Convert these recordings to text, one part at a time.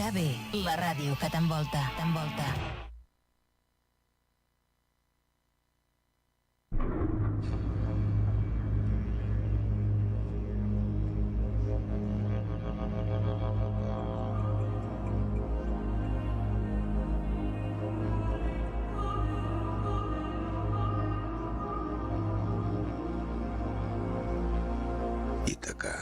UKB, la ràdio que t'envolta. Ítaca.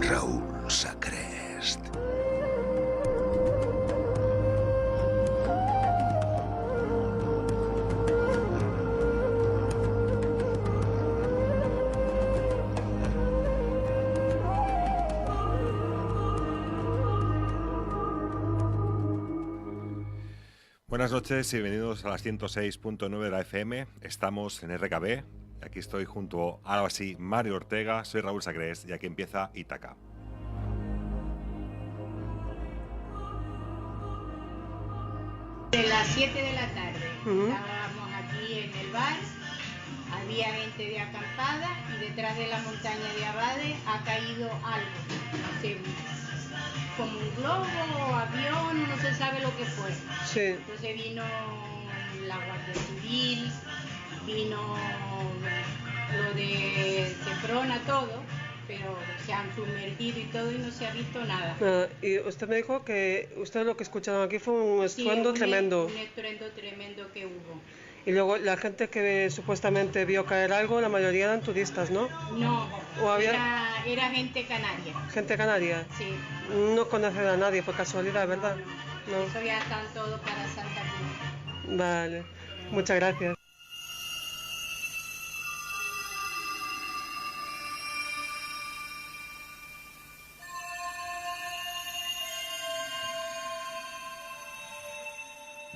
Raúl Sacrest. Buenas noches y bienvenidos a las 106.9 de la FM. Estamos en RKB. Aquí estoy junto a, ahora sí, Mario Ortega. Soy Raúl Sacrés y aquí empieza Ítaca. De las 7 de la tarde estábamos aquí en el bar, había gente de acampada y detrás de la montaña de Abades ha caído algo, no sé, como un globo o avión, no se sabe lo que fue. Sí. Entonces vino la Guardia Civil, vino lo de Seprona, todo, pero se han sumergido y todo y no se ha visto nada. Y usted me dijo que usted lo que escucharon aquí fue un estruendo tremendo. Un estruendo tremendo que hubo. Y luego la gente que supuestamente vio caer algo, la mayoría eran turistas, ¿no? No, ¿O había era gente canaria. gente canaria? Sí. No conocen a nadie por casualidad, ¿verdad? No. Eso ya están todos para Santa Cruz. Vale, muchas gracias.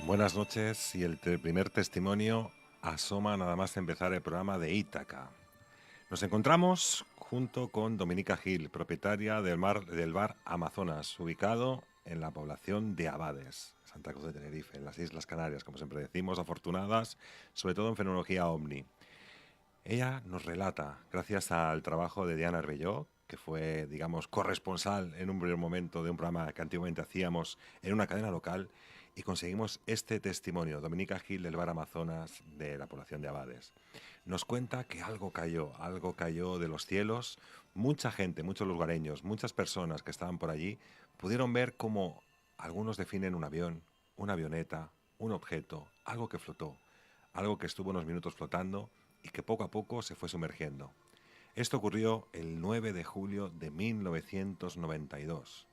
Buenas noches y el primer testimonio asoma nada más empezar el programa de Ítaca. Nos encontramos junto con Dominica Gil, propietaria del bar Amazonas, ubicado en la población de Abades, Santa Cruz de Tenerife, en las Islas Canarias, como siempre decimos, afortunadas, sobre todo en fenomenología ovni. Ella nos relata, gracias al trabajo de Diana Arbelló, que fue, digamos, corresponsal en un primer momento de un programa que antiguamente hacíamos en una cadena local, y conseguimos este testimonio. Dominica Gil del bar Amazonas de la población de Abades nos cuenta que algo cayó de los cielos. Mucha gente, muchos lugareños, muchas personas que estaban por allí pudieron ver cómo algunos definen un avión, una avioneta, un objeto, algo que flotó, algo que estuvo unos minutos flotando y que poco a poco se fue sumergiendo. Esto ocurrió el 9 de julio de 1992.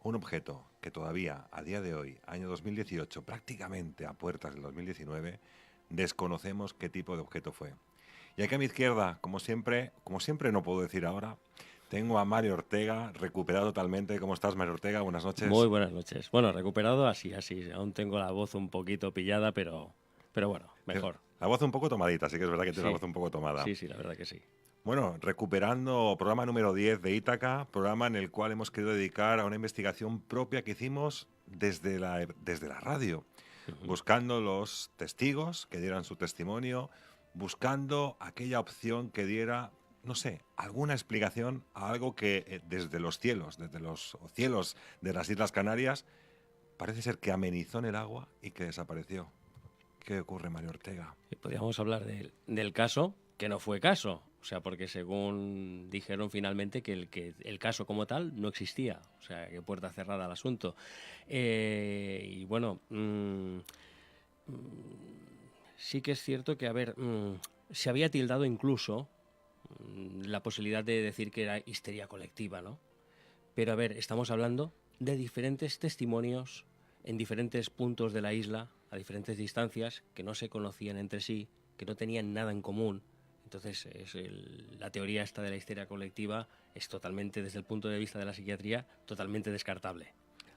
Un objeto que todavía, a día de hoy, año 2018, prácticamente a puertas del 2019, desconocemos qué tipo de objeto fue. Y aquí a mi izquierda, como siempre no puedo decir ahora, tengo a Mario Ortega, recuperado totalmente. ¿Cómo estás, Mario Ortega? Buenas noches. Muy buenas noches. Bueno, recuperado así. Aún tengo la voz un poquito pillada, pero bueno, mejor. La voz un poco tomadita, sí que es verdad que tienes la voz un poco tomada. Sí, la verdad que sí. Bueno, recuperando programa número 10 de Ítaca, programa en el cual hemos querido dedicar a una investigación propia que hicimos desde la radio, buscando los testigos que dieran su testimonio, buscando aquella opción que diera, no sé, alguna explicación a algo que desde los cielos de las Islas Canarias, parece ser que amenizó en el agua y que desapareció. ¿Qué ocurre, Mario Ortega? Podríamos hablar del caso, que no fue caso. O sea, porque según dijeron finalmente que el caso como tal no existía. O sea, que puerta cerrada al asunto. Y bueno, sí que es cierto que, se había tildado incluso la posibilidad de decir que era histeria colectiva, ¿no? Pero estamos hablando de diferentes testimonios en diferentes puntos de la isla, a diferentes distancias, que no se conocían entre sí, que no tenían nada en común. Entonces, la teoría esta de la histeria colectiva es totalmente, desde el punto de vista de la psiquiatría, totalmente descartable.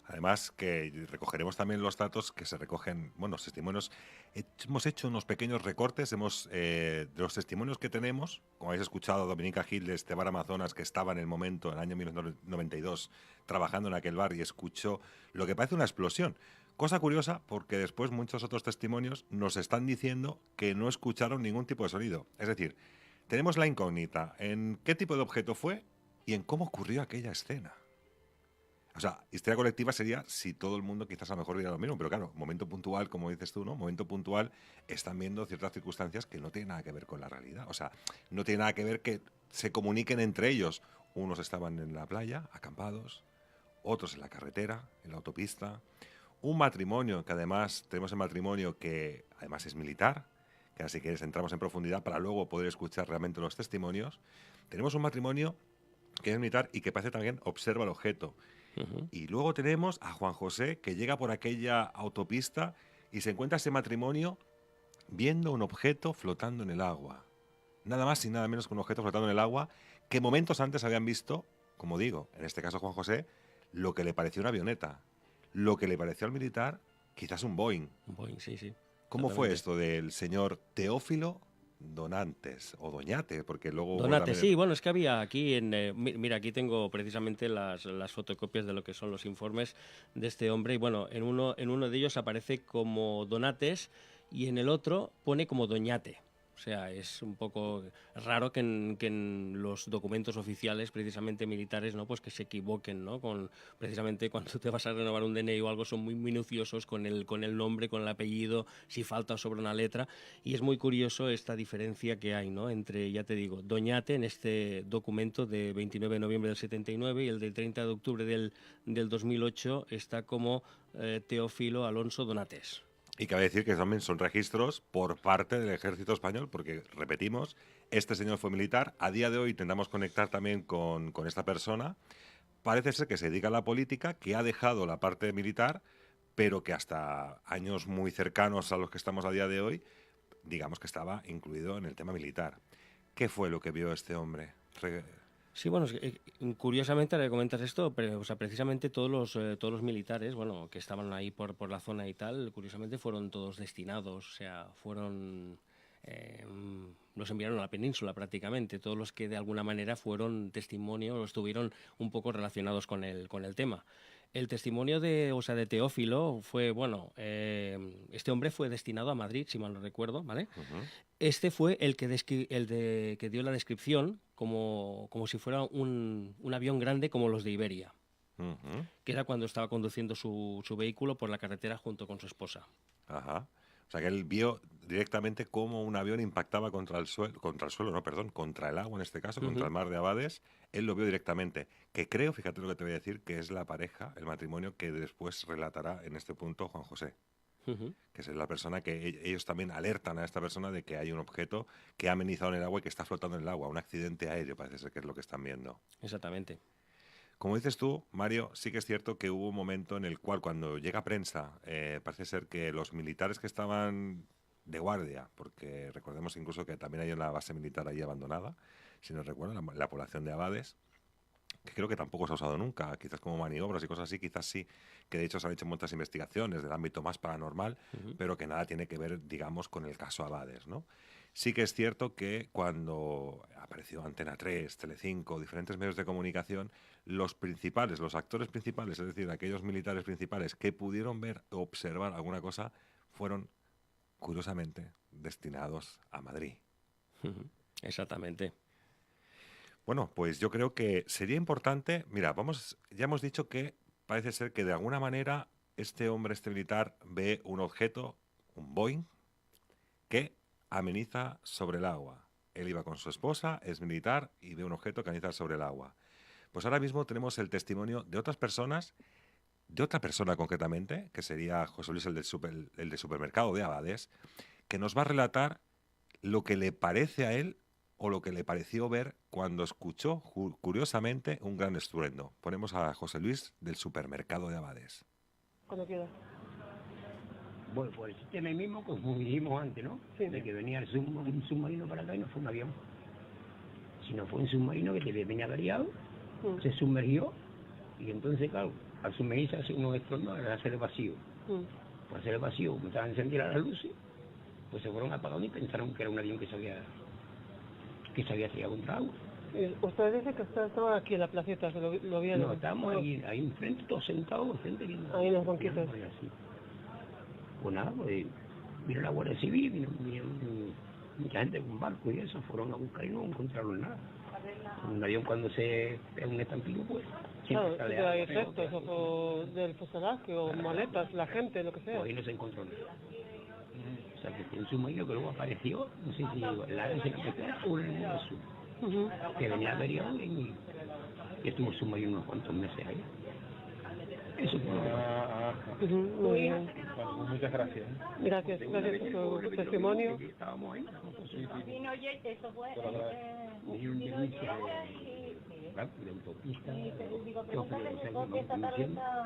Además que recogeremos también los datos que se recogen, bueno, los testimonios. Hemos hecho unos pequeños recortes de los testimonios que tenemos. Como habéis escuchado, Dominica Gil de este bar Amazonas, que estaba en el momento, en el año 1992, trabajando en aquel bar y escuchó lo que parece una explosión. Cosa curiosa, porque después muchos otros testimonios nos están diciendo que no escucharon ningún tipo de sonido. Es decir, tenemos la incógnita en qué tipo de objeto fue y en cómo ocurrió aquella escena. O sea, histeria colectiva sería si todo el mundo quizás a lo mejor viera lo mismo, pero claro, momento puntual, como dices tú, ¿no? Momento puntual, están viendo ciertas circunstancias que no tienen nada que ver con la realidad. O sea, no tiene nada que ver que se comuniquen entre ellos. Unos estaban en la playa, acampados, otros en la carretera, en la autopista. Un matrimonio, que además tenemos el matrimonio que además es militar, que así que entramos en profundidad para luego poder escuchar realmente los testimonios. Tenemos un matrimonio que es militar y que parece también observa el objeto. Y luego tenemos a Juan José, que llega por aquella autopista y se encuentra ese matrimonio viendo un objeto flotando en el agua. Nada más y nada menos que un objeto flotando en el agua que momentos antes habían visto, como digo, en este caso Juan José, lo que le pareció una avioneta. Lo que le pareció al militar, quizás un Boeing. Un Boeing, sí, sí. ¿Cómo Totalmente. fue esto del señor Teófilo Donantes o Doñate? Porque luego... Donate, sí, bueno, es que había aquí mira, aquí tengo precisamente las fotocopias de lo que son los informes de este hombre y bueno, en uno de ellos aparece como Donates y en el otro pone como Doñate. O sea, es un poco raro que en los documentos oficiales, precisamente militares, ¿no? Pues que se equivoquen, ¿no? Precisamente cuando te vas a renovar un DNI o algo, son muy minuciosos con el nombre, con el apellido, si falta sobre una letra. Y es muy curioso esta diferencia que hay, ¿no? Entre, ya te digo, Doñate en este documento de 29 de noviembre del 79 y el del 30 de octubre del 2008 está como Teófilo Alonso Donates. Y cabe decir que también son registros por parte del Ejército Español, porque, repetimos, este señor fue militar. A día de hoy intentamos conectar también con esta persona. Parece ser que se dedica a la política, que ha dejado la parte militar, pero que hasta años muy cercanos a los que estamos a día de hoy, digamos que estaba incluido en el tema militar. ¿Qué fue lo que vio este hombre? Sí, bueno, curiosamente ahora que comentas esto, pero, o sea, precisamente todos los militares, bueno, que estaban ahí por la zona y tal, curiosamente fueron todos destinados, o sea, los enviaron a la península prácticamente, todos los que de alguna manera fueron testimonio o estuvieron un poco relacionados con el tema. El testimonio de Teófilo fue, bueno, este hombre fue destinado a Madrid, si mal no recuerdo, ¿vale? Uh-huh. Este fue el que dio la descripción como si fuera un avión grande como los de Iberia, uh-huh. Que era cuando estaba conduciendo su vehículo por la carretera junto con su esposa. Ajá. O sea, que él vio directamente cómo un avión impactaba contra el agua en este caso, uh-huh. Contra el mar de Abades. Él lo vio directamente. Que creo, fíjate lo que te voy a decir, que es la pareja, el matrimonio que después relatará en este punto Juan José. Uh-huh. Que es la persona que ellos también alertan a esta persona de que hay un objeto que ha amenizado en el agua y que está flotando en el agua. Un accidente aéreo parece ser que es lo que están viendo. Exactamente. Como dices tú, Mario, sí que es cierto que hubo un momento en el cual cuando llega prensa, parece ser que los militares que estaban de guardia, porque recordemos incluso que también hay una base militar ahí abandonada, si no recuerdo, la población de Abades, que creo que tampoco se ha usado nunca, quizás como maniobras y cosas así, quizás sí, que de hecho se han hecho muchas investigaciones del ámbito más paranormal, uh-huh. Pero que nada tiene que ver, digamos, con el caso Abades, ¿no? Sí que es cierto que cuando apareció Antena 3, Telecinco, diferentes medios de comunicación, los actores principales, es decir, aquellos militares principales que pudieron ver o observar alguna cosa, fueron, curiosamente, destinados a Madrid. Exactamente. Bueno, pues yo creo que sería importante, mira, ya hemos dicho que parece ser que de alguna manera este militar ve un objeto, un Boeing, que ameniza sobre el agua. Él iba con su esposa, es militar y ve un objeto que ameniza sobre el agua. Pues ahora mismo tenemos el testimonio de otras personas, de otra persona concretamente, que sería José Luis, el de supermercado de Abades, que nos va a relatar lo que le parece a él o lo que le pareció ver cuando escuchó, curiosamente, un gran estruendo. Ponemos a José Luis del supermercado de Abades. Cuando quieras. Bueno, pues el sistema mismo, como dijimos antes, ¿no? Sí. De que venía un submarino para acá y no fue un avión. Sino fue un submarino que venía averiado, se sumergió y entonces, claro, al sumergirse hace unos estruendos al hacer el vacío. Por hacer el vacío, como estaban encendidas las luces, pues se fueron apagando y pensaron que era un avión que se había estrellado contra agua. Ustedes dicen que ustedes estaban aquí en la placeta, que lo vieron. No, estábamos ahí enfrente, todos sentados, frente ahí en los banquitos. Pues nada, pues vino la Guardia Civil, vino mucha gente con barco y eso, fueron a buscar y no encontraron nada. Un avión cuando se pega un estampillo, pues claro, hay efectos o del fuselaje o maletas, la gente, lo que sea. Pues ahí no se encontró nada. O sea, que en su medio que luego apareció, no sé si el área se quedó o en el azul, que venía averiado y estuvo submarino unos cuantos meses ahí. Eso fue lo que pasó. Muy bien. Bueno, muchas gracias. Gracias por su testimonio. Estábamos ahí. Vinieron de autopista.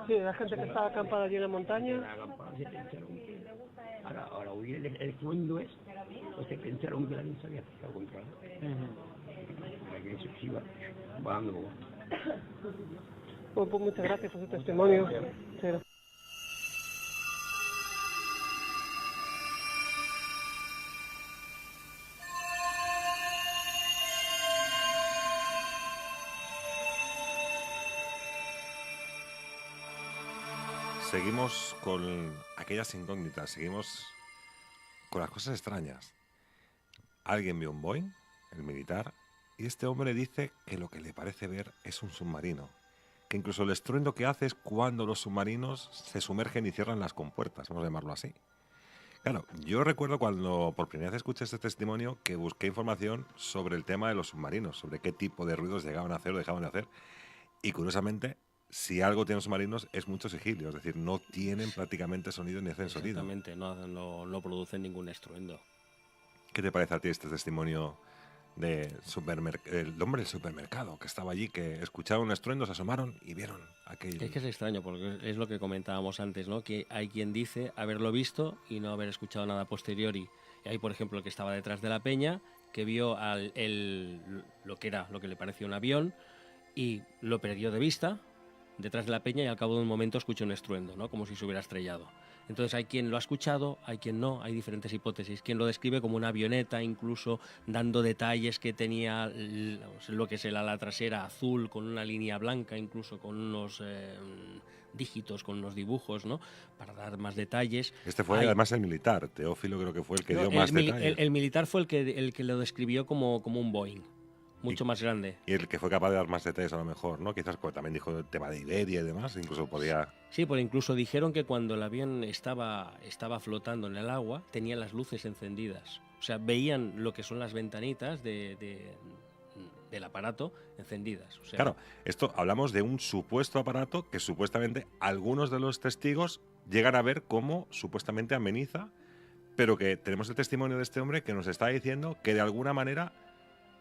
Sí, la gente que estaba acampada allí en la montaña. Ahora oí el estruendo es, pues se pensaron que la avión se había estrellado contra él. La que eso sí iba bajando. Pues muchas gracias por su testimonio. Muchas gracias. Seguimos con aquellas incógnitas, seguimos con las cosas extrañas. Alguien vio un Boeing, el militar, y este hombre dice que lo que le parece ver es un submarino. Que incluso el estruendo que hace es cuando los submarinos se sumergen y cierran las compuertas, vamos a llamarlo así. Claro, yo recuerdo cuando por primera vez escuché este testimonio que busqué información sobre el tema de los submarinos, sobre qué tipo de ruidos llegaban a hacer o dejaban de hacer. Y curiosamente, si algo tienen los submarinos es mucho sigilio, es decir, no tienen prácticamente sonido ni hacen sonido. Exactamente, no producen ningún estruendo. ¿Qué te parece a ti este testimonio del hombre del supermercado que estaba allí, que escucharon un estruendo, se asomaron y vieron aquello? Es que es extraño, porque es lo que comentábamos antes, ¿no? Que hay quien dice haberlo visto y no haber escuchado nada posteriori. Y hay, por ejemplo, el que estaba detrás de la peña, que vio lo que le pareció un avión y lo perdió de vista detrás de la peña y al cabo de un momento escuchó un estruendo, ¿no? Como si se hubiera estrellado. Entonces hay quien lo ha escuchado, hay quien no, hay diferentes hipótesis. Quien lo describe como una avioneta, incluso dando detalles que tenía lo que es el ala trasera azul, con una línea blanca, incluso con unos dígitos, con unos dibujos, ¿no? Para dar más detalles. Este fue además el militar, Teófilo creo que fue el que dio más detalles. El militar fue el que lo describió como un Boeing. Mucho más grande. Y el que fue capaz de dar más detalles a lo mejor, ¿no? Quizás porque también dijo el tema de Iberia y demás, incluso podía... Sí, porque incluso dijeron que cuando el avión estaba flotando en el agua, tenía las luces encendidas. O sea, veían lo que son las ventanitas del aparato encendidas. O sea, claro, esto hablamos de un supuesto aparato que supuestamente algunos de los testigos llegan a ver cómo supuestamente ameniza, pero que tenemos el testimonio de este hombre que nos está diciendo que de alguna manera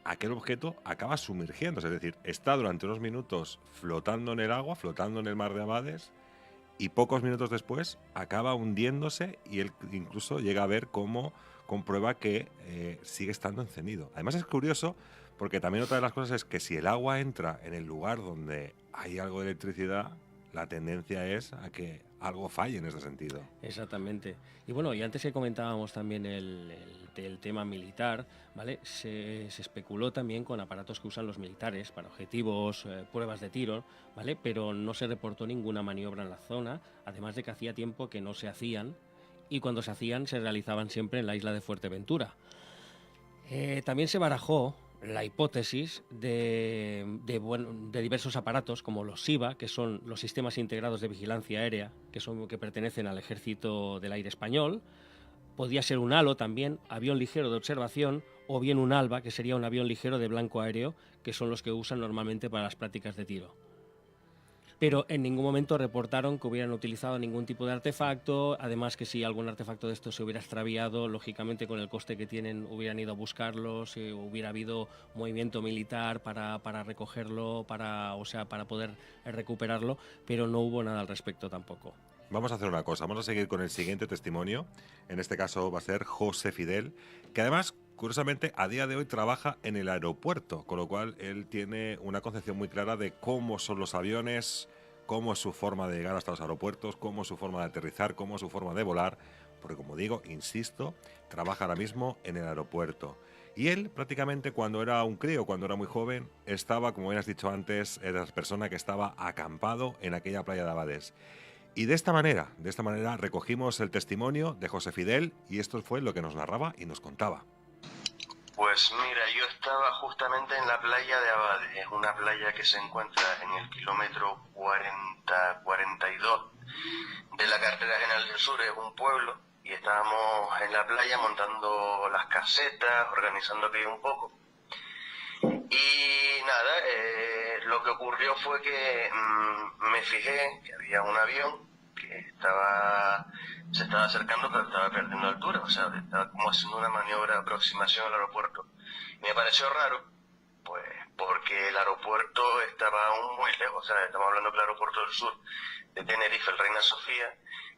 aquel objeto acaba sumergiéndose, es decir, está durante unos minutos flotando en el agua, flotando en el mar de Abades, y pocos minutos después acaba hundiéndose y él incluso llega a ver cómo comprueba que sigue estando encendido. Además es curioso porque también otra de las cosas es que si el agua entra en el lugar donde hay algo de electricidad, la tendencia es a que algo falle en ese sentido. Exactamente. Y bueno, y antes que comentábamos también el tema militar, ¿vale? Se especuló también con aparatos que usan los militares para objetivos, pruebas de tiro, ¿vale? Pero no se reportó ninguna maniobra en la zona, además de que hacía tiempo que no se hacían, y cuando se hacían se realizaban siempre en la isla de Fuerteventura. También se barajó la hipótesis de diversos aparatos como los SIVA, que son los sistemas integrados de vigilancia aérea, que pertenecen al Ejército del Aire Español. Podía ser un HALO también, avión ligero de observación, o bien un ALBA, que sería un avión ligero de blanco aéreo, que son los que usan normalmente para las prácticas de tiro. Pero en ningún momento reportaron que hubieran utilizado ningún tipo de artefacto, además que si algún artefacto de estos se hubiera extraviado, lógicamente con el coste que tienen hubieran ido a buscarlos, hubiera habido movimiento militar para recogerlo, para poder recuperarlo, pero no hubo nada al respecto tampoco. Vamos a hacer una cosa, vamos a seguir con el siguiente testimonio, en este caso va a ser José Fidel, que además, curiosamente, a día de hoy trabaja en el aeropuerto, con lo cual él tiene una concepción muy clara de cómo son los aviones, cómo es su forma de llegar hasta los aeropuertos, cómo es su forma de aterrizar, cómo es su forma de volar, porque como digo, insisto, trabaja ahora mismo en el aeropuerto. Y él prácticamente cuando era un crío, cuando era muy joven, estaba, como bien has dicho antes, era la persona que estaba acampado en aquella playa de Abades. Y de esta manera recogimos el testimonio de José Fidel y esto fue lo que nos narraba y nos contaba. Pues mira, yo estaba justamente en la playa de Abades, es una playa que se encuentra en el kilómetro 40-42 de la carretera general del sur, es un pueblo, y estábamos en la playa montando las casetas, organizando aquello un poco. Y nada, lo que ocurrió fue que me fijé que había un avión que se estaba acercando, pero estaba perdiendo altura, o sea, estaba como haciendo una maniobra de aproximación al aeropuerto. Y me pareció raro, pues, porque el aeropuerto estaba aún muy lejos, o sea, estamos hablando del aeropuerto del sur de Tenerife, el Reina Sofía,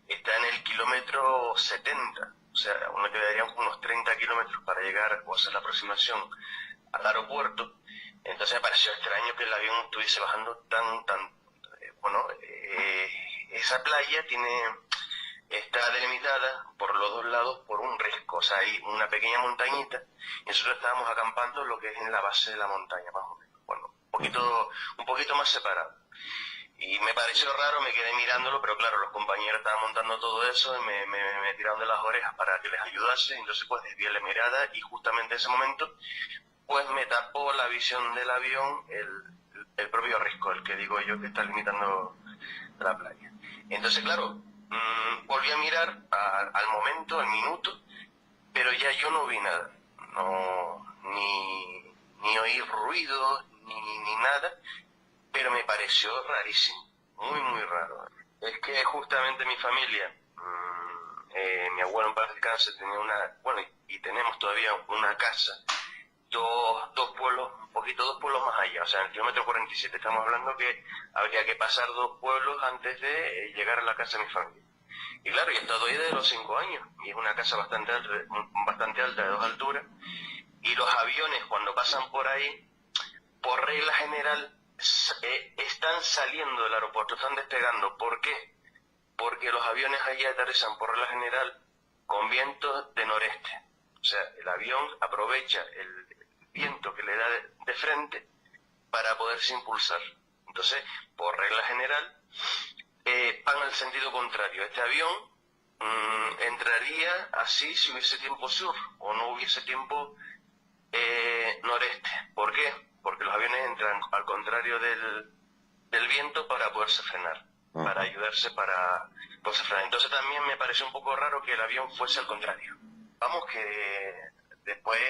está en el kilómetro 70, o sea, aún le quedarían unos 30 kilómetros para llegar o hacer la aproximación al aeropuerto. Entonces me pareció extraño que el avión estuviese bajando esa playa está delimitada por los dos lados por un risco, o sea, hay una pequeña montañita y nosotros estábamos acampando en lo que es en la base de la montaña, más o menos, bueno, un poquito más separado. Y me pareció raro, me quedé mirándolo, pero claro, los compañeros estaban montando todo eso y me tiraron de las orejas para que les ayudase, entonces pues desvié la mirada y justamente en ese momento pues me tapó la visión del avión el propio risco, el que digo yo que está limitando la playa. Entonces claro, volví a mirar al momento, al minuto, pero ya yo no vi nada, ni oí ruido, ni nada, pero me pareció rarísimo, muy muy raro. Es que justamente mi familia, mi abuelo en paz descanse tenía y tenemos todavía una casa, dos pueblos más allá, o sea, en el kilómetro 47, estamos hablando que habría que pasar 2 pueblos antes de llegar a la casa de mi familia. Y claro, yo he estado ahí desde los 5 años, y es una casa bastante alta, de 2 alturas, y los aviones cuando pasan por ahí, por regla general, están saliendo del aeropuerto, están despegando. ¿Por qué? Porque los aviones allí aterrizan por regla general con vientos de noreste. O sea, el avión aprovecha el viento que le da de frente para poderse impulsar. Entonces, por regla general, van al sentido contrario. Este avión entraría así si hubiese tiempo sur o no hubiese tiempo noreste. ¿Por qué? Porque los aviones entran al contrario del viento para poderse frenar, para ayudarse para poderse frenar. Entonces también me pareció un poco raro que el avión fuese al contrario. Vamos, que después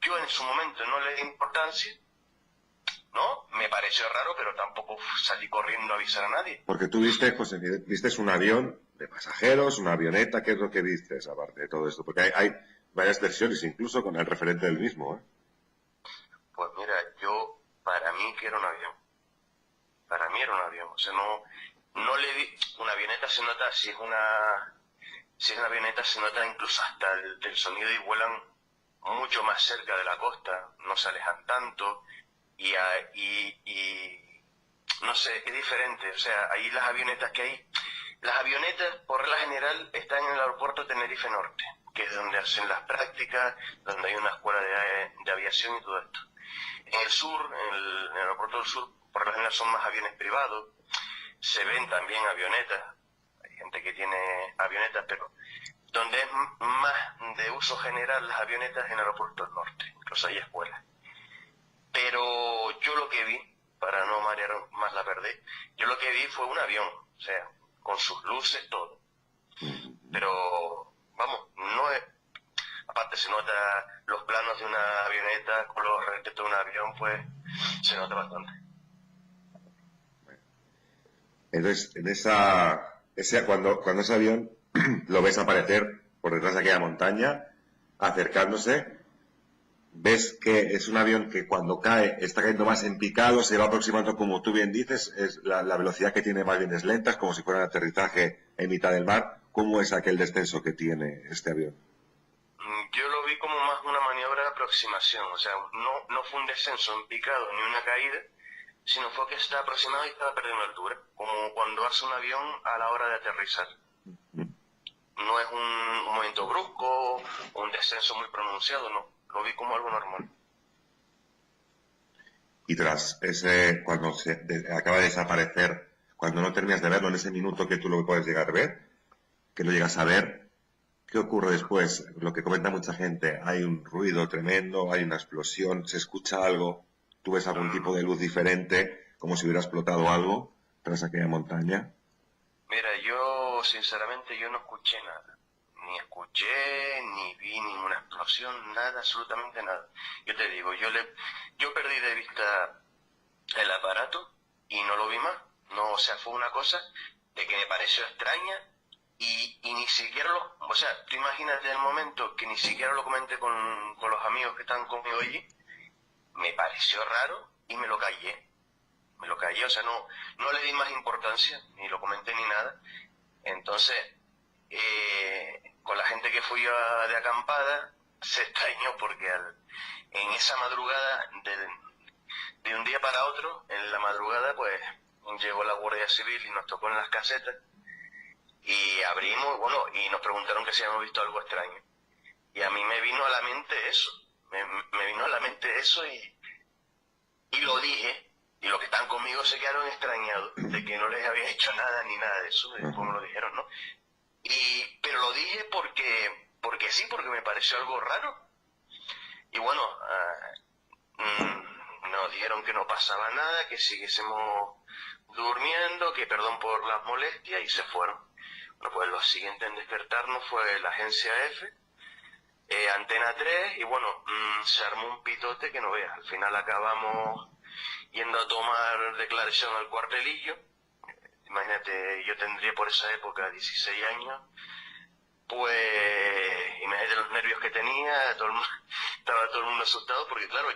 yo en su momento no le di importancia, ¿no? Me pareció raro, pero tampoco salí corriendo a avisar a nadie. Porque tú viste, José, viste un avión de pasajeros, una avioneta, ¿qué es lo que viste aparte de todo esto? Porque hay varias versiones, incluso con el referente del mismo, ¿eh? Pues mira, para mí que era un avión. Para mí era un avión. O sea, no le vi. Una avioneta se nota, si es una avioneta se nota incluso hasta el sonido y vuelan mucho más cerca de la costa, no se alejan tanto y no sé, es diferente. O sea, ahí las avionetas por regla general están en el aeropuerto Tenerife Norte, que es donde hacen las prácticas, donde hay una escuela de aviación y todo esto. En el sur, en el aeropuerto del sur, por regla general son más aviones privados, se ven también avionetas, hay gente que tiene avionetas, pero donde es más de uso general las avionetas en el aeropuerto del norte, incluso hay escuelas. Pero yo lo que vi, para no marear más la perder, yo lo que vi fue un avión, o sea, con sus luces, todo. Pero, vamos, no es... Aparte se nota los planos de una avioneta con los respecto de un avión, pues se nota bastante. Entonces, cuando ese avión lo ves aparecer por detrás de aquella montaña, acercándose, ves que es un avión que cuando cae está cayendo más en picado, se va aproximando, como tú bien dices, es la velocidad que tiene más bien es lenta, es como si fuera un aterrizaje en mitad del mar. ¿Cómo es aquel descenso que tiene este avión? Yo lo vi como más una maniobra de aproximación, o sea, no fue un descenso en picado ni una caída, sino fue que estaba aproximado y estaba perdiendo altura, como cuando hace un avión a la hora de aterrizar. No es un movimiento brusco, un descenso muy pronunciado, no. Lo vi como algo normal. Y tras ese, cuando acaba de desaparecer, cuando no terminas de verlo, en ese minuto que tú lo puedes llegar a ver, que lo llegas a ver, ¿qué ocurre después? Lo que comenta mucha gente, hay un ruido tremendo, hay una explosión, se escucha algo, tú ves algún tipo de luz diferente, como si hubiera explotado algo tras aquella montaña. Mira, yo sinceramente yo no escuché nada. Ni escuché, ni vi ninguna explosión, nada, absolutamente nada. Yo te digo, yo perdí de vista el aparato y no lo vi más. No, o sea, fue una cosa de que me pareció extraña y ni siquiera o sea, tú imagínate el momento que ni siquiera lo comenté con los amigos que están conmigo allí, me pareció raro y me lo callé. O sea, no le di más importancia, ni lo comenté ni nada. Entonces, con la gente que fui de acampada, se extrañó porque en esa madrugada, de un día para otro, en la madrugada, pues, llegó la Guardia Civil y nos tocó en las casetas, y abrimos, bueno, y nos preguntaron que si habíamos visto algo extraño. Y a mí me vino a la mente eso, me vino a la mente eso y lo dije. Y los que están conmigo se quedaron extrañados de que no les había hecho nada ni nada de eso, como lo dijeron, ¿no? Pero lo dije porque sí, porque me pareció algo raro. Y bueno, nos dijeron que no pasaba nada, que siguiésemos durmiendo, que perdón por las molestias, y se fueron. Bueno, pues lo siguiente en despertarnos fue la agencia F, Antena 3, y bueno, se armó un pitote que no veas. Al final acabamos yendo a tomar declaración al cuartelillo. Imagínate, yo tendría por esa época 16 años, pues imagínate los nervios que tenía, estaba todo el mundo asustado porque claro,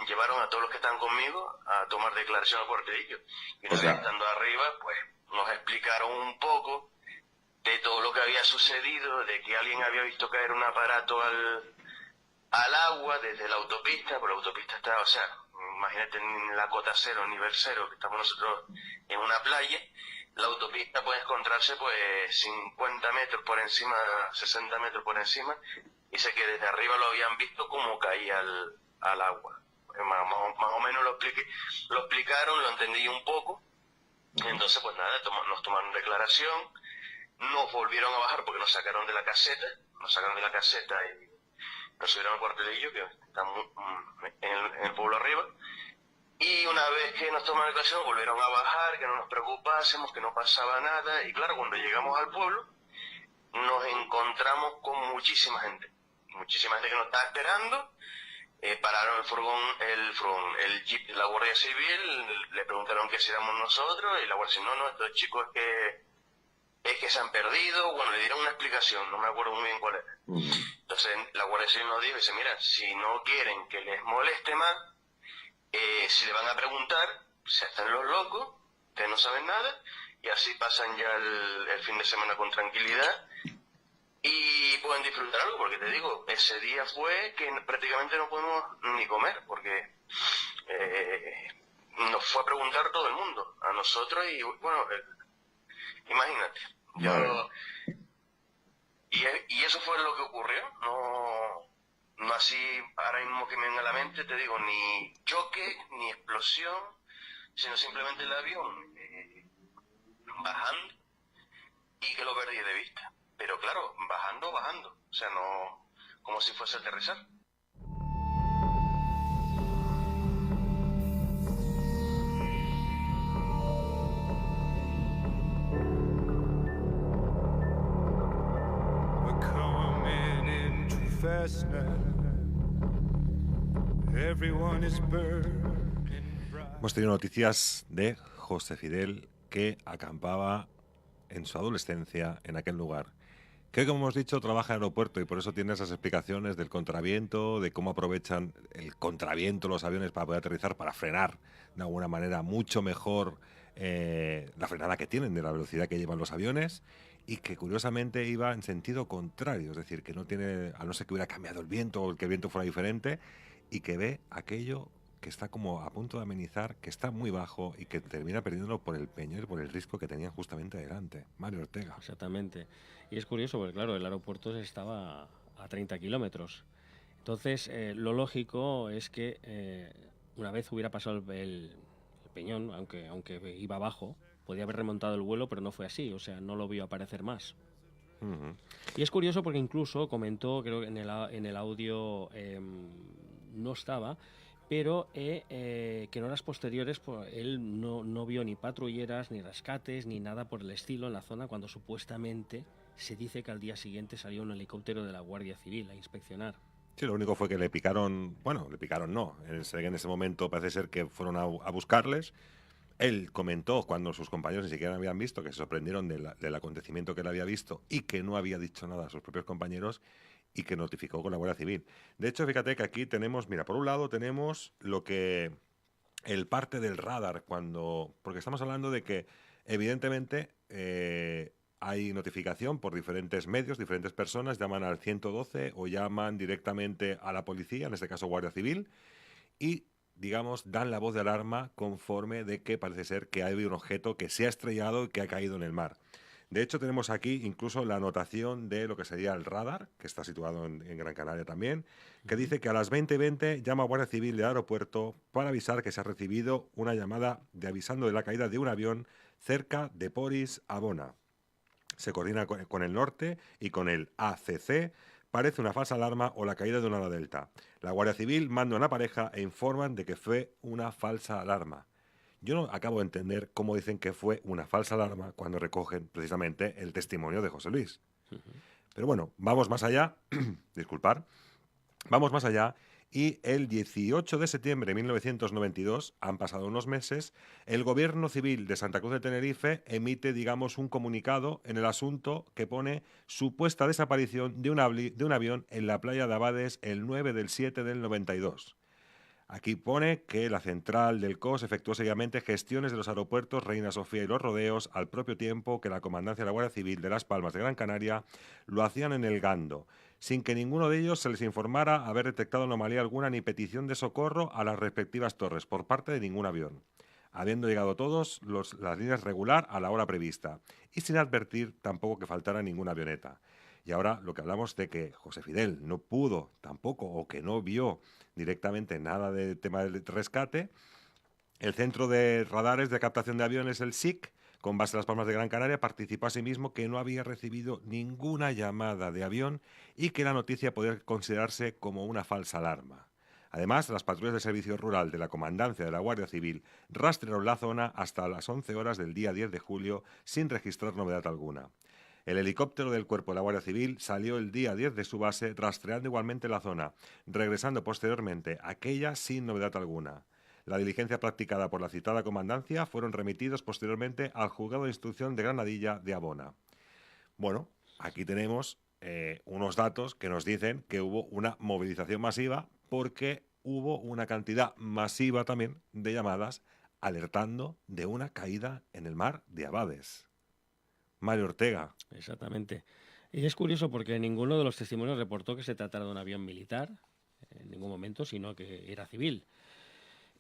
llevaron a todos los que estaban conmigo a tomar declaración al cuartelillo. Y una vez estando arriba, pues nos explicaron un poco de todo lo que había sucedido, de que alguien había visto caer un aparato al agua desde la autopista, pero la autopista estaba, o sea, imagínate en la cota cero, nivel cero, que estamos nosotros en una playa, la autopista puede encontrarse pues 50 metros por encima, 60 metros por encima, y sé que desde arriba lo habían visto como caía al agua. Más o menos lo explicaron, lo entendí un poco. Entonces pues nada, nos tomaron declaración, nos volvieron a bajar porque nos sacaron de la caseta y nos subieron al cuartelillo que está en el pueblo arriba. Y una vez que nos tomaron declaración volvieron a bajar, que no nos preocupásemos, que no pasaba nada. Y claro, cuando llegamos al pueblo nos encontramos con muchísima gente que nos estaba esperando. Pararon el jeep de la Guardia Civil, le preguntaron que si éramos nosotros y la Guardia Civil, no, estos chicos es que se han perdido. Bueno, le dieron una explicación, no me acuerdo muy bien cuál era. Entonces la Guardia Civil nos dijo, dice, mira, si no quieren que les moleste más, si le van a preguntar, se hacen los locos, ustedes no saben nada, y así pasan ya el fin de semana con tranquilidad y pueden disfrutar algo, porque te digo, ese día fue que prácticamente no pudimos ni comer, porque nos fue a preguntar todo el mundo, a nosotros, y bueno, imagínate. Y eso fue lo que ocurrió, no así ahora mismo que me venga a la mente, te digo, ni choque, ni explosión, sino simplemente el avión bajando y que lo perdí de vista. Pero claro, bajando, o sea, no como si fuese a aterrizar. Hemos tenido noticias de José Fidel, que acampaba en su adolescencia en aquel lugar. Que, como hemos dicho, trabaja en el aeropuerto y por eso tiene esas explicaciones del contraviento, de cómo aprovechan el contraviento los aviones para poder aterrizar, para frenar de alguna manera mucho mejor la frenada que tienen, de la velocidad que llevan los aviones, y que curiosamente iba en sentido contrario, es decir, que no tiene, a no ser que hubiera cambiado el viento o que el viento fuera diferente, y que ve aquello que está como a punto de amenizar, que está muy bajo y que termina perdiéndolo por el peñón y por el risco que tenían justamente delante. Mario Ortega. Exactamente. Y es curioso porque, claro, el aeropuerto estaba a 30 kilómetros. Entonces, lo lógico es que una vez hubiera pasado el peñón, aunque iba abajo, podía haber remontado el vuelo, pero no fue así. O sea, no lo vio aparecer más. Y es curioso porque incluso comentó, creo que en el audio no estaba, pero que en horas posteriores pues, él no vio ni patrulleras, ni rescates, ni nada por el estilo en la zona, cuando supuestamente se dice que al día siguiente salió un helicóptero de la Guardia Civil a inspeccionar. Sí, lo único fue que le picaron no, en ese momento parece ser que fueron a buscarles. Él comentó cuando sus compañeros ni siquiera habían visto, que se sorprendieron del acontecimiento que él había visto y que no había dicho nada a sus propios compañeros y que notificó con la Guardia Civil. De hecho, fíjate que aquí tenemos, mira, por un lado tenemos el parte del radar, porque estamos hablando de que evidentemente hay notificación por diferentes medios, diferentes personas llaman al 112 o llaman directamente a la policía, en este caso Guardia Civil, y digamos, dan la voz de alarma conforme de que parece ser que hay un objeto que se ha estrellado y que ha caído en el mar. De hecho, tenemos aquí incluso la anotación de lo que sería el radar, que está situado en Gran Canaria también, que dice que a las 20:20 llama a Guardia Civil del aeropuerto para avisar que se ha recibido una llamada avisando de la caída de un avión cerca de Poris, Abona. Se coordina con el norte y con el ACC. Parece una falsa alarma o la caída de una ala delta. La Guardia Civil manda a una pareja e informan de que fue una falsa alarma. Yo no acabo de entender cómo dicen que fue una falsa alarma cuando recogen precisamente el testimonio de José Luis. Pero bueno, vamos más allá. Disculpar. Vamos más allá. Y el 18 de septiembre de 1992, han pasado unos meses, el Gobierno Civil de Santa Cruz de Tenerife emite, digamos, un comunicado en el asunto que pone supuesta desaparición de un avión en la playa de Abades el 9/7 del 92. Aquí pone que la central del COS efectuó seguidamente gestiones de los aeropuertos Reina Sofía y Los Rodeos al propio tiempo que la Comandancia de la Guardia Civil de Las Palmas de Gran Canaria lo hacían en el Gando, sin que ninguno de ellos se les informara haber detectado anomalía alguna ni petición de socorro a las respectivas torres por parte de ningún avión, habiendo llegado todos las líneas regular a la hora prevista y sin advertir tampoco que faltara ninguna avioneta. Y ahora lo que hablamos de que José Fidel no pudo tampoco o que no vio directamente nada de tema del rescate, el Centro de Radares de Captación de Aviones, el SIC, con base en Las Palmas de Gran Canaria, participó asimismo que no había recibido ninguna llamada de avión y que la noticia podía considerarse como una falsa alarma. Además, las patrullas de servicio rural de la Comandancia de la Guardia Civil rastrearon la zona hasta las 11 horas del día 10 de julio sin registrar novedad alguna. El helicóptero del Cuerpo de la Guardia Civil salió el día 10 de su base, rastreando igualmente la zona, regresando posteriormente a aquella sin novedad alguna. La diligencia practicada por la citada comandancia fueron remitidos posteriormente al Juzgado de Instrucción de Granadilla de Abona. Bueno, aquí tenemos unos datos que nos dicen que hubo una movilización masiva porque hubo una cantidad masiva también de llamadas alertando de una caída en el mar de Abades. Mario Ortega. Exactamente. Y es curioso porque ninguno de los testimonios reportó que se tratara de un avión militar en ningún momento, sino que era civil.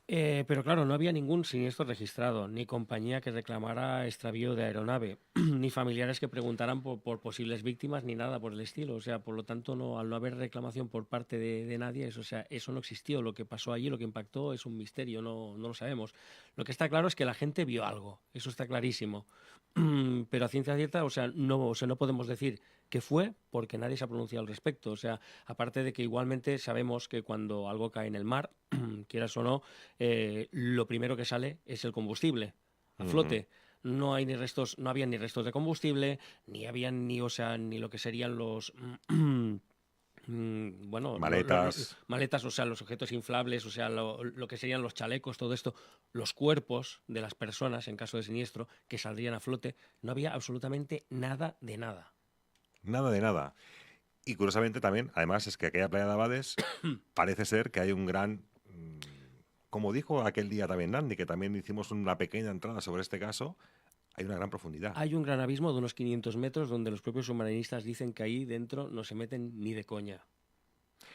Pero claro, no había ningún siniestro registrado, ni compañía que reclamara extravío de aeronave, ni familiares que preguntaran por posibles víctimas, ni nada por el estilo. O sea, por lo tanto, al no haber reclamación por parte de nadie, eso no existió. Lo que pasó allí, lo que impactó, es un misterio, no lo sabemos. Lo que está claro es que la gente vio algo, eso está clarísimo. Pero a ciencia cierta, no podemos decir qué fue porque nadie se ha pronunciado al respecto. O sea, aparte de que igualmente sabemos que cuando algo cae en el mar, quieras o no, lo primero que sale es el combustible a flote. No había ni restos de combustible, ni lo que serían los maletas, o sea, los objetos inflables, o sea, lo que serían los chalecos, todo esto, los cuerpos de las personas en caso de siniestro que saldrían a flote. No había absolutamente nada de nada. Nada de nada. Y curiosamente también, además, es que aquella playa de Abades parece ser que hay un gran, como dijo aquel día también Nandi, que también hicimos una pequeña entrada sobre este caso, hay una gran profundidad. Hay un gran abismo de unos 500 metros donde los propios submarinistas dicen que ahí dentro no se meten ni de coña.